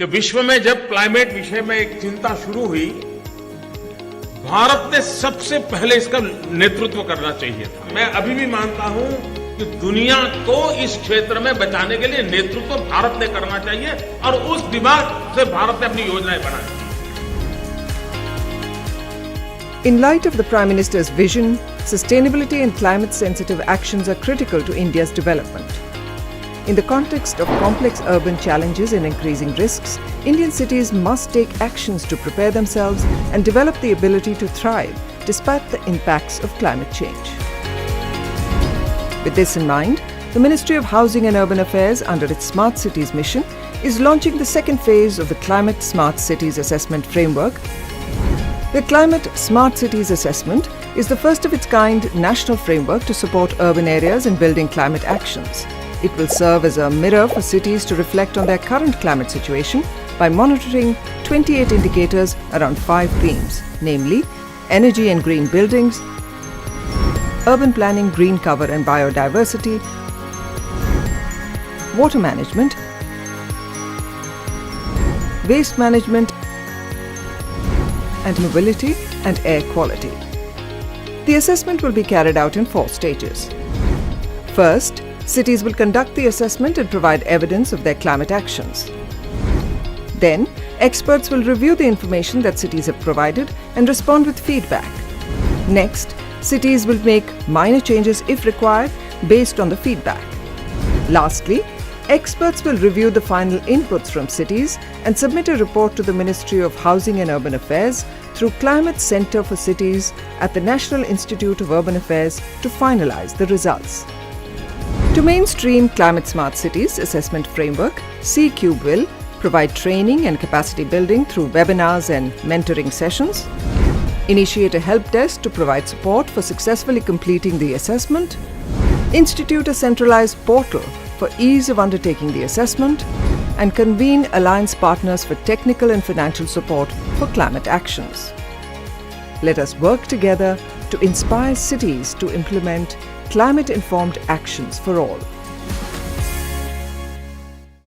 कि विश्व में जब क्लाइमेट विषय में एक चिंता शुरू हुई, भारत ने सबसे पहले इसका नेतृत्व करना चाहिए था। मैं अभी भी मानता हूं कि दुनिया को इस क्षेत्र में बचाने के लिए नेतृत्व भारत ने करना चाहिए और उस दिमाग से भारत ने अपनी योजनाएं बनाई। In light of the Prime Minister's vision, sustainability and climate-sensitive actions are critical to India's development. In the context of complex urban challenges and increasing risks, Indian cities must take actions to prepare themselves and develop the ability to thrive despite the impacts of climate change. With this in mind, the Ministry of Housing and Urban Affairs, under its Smart Cities mission, is launching the second phase of the Climate Smart Cities Assessment Framework. The Climate Smart Cities Assessment is the first of its kind national framework to support urban areas in building climate actions. It will serve as a mirror for cities to reflect on their current climate situation by monitoring 28 indicators around 5 themes, namely energy and green buildings, urban planning, green cover and biodiversity, water management, waste management, and mobility and air quality. The assessment will be carried out in 4 stages. First, cities will conduct the assessment and provide evidence of their climate actions. Then, experts will review the information that cities have provided and respond with feedback. Next, cities will make minor changes if required based on the feedback. Lastly, experts will review the final inputs from cities and submit a report to the Ministry of Housing and Urban Affairs through Climate Centre for Cities at the National Institute of Urban Affairs to finalize the results. To mainstream Climate Smart Cities Assessment Framework, C-Cube will provide training and capacity building through webinars and mentoring sessions, initiate a help desk to provide support for successfully completing the assessment, institute a centralized portal for ease of undertaking the assessment, and convene alliance partners for technical and financial support for climate actions. Let us work together to inspire cities to implement climate-informed actions for all.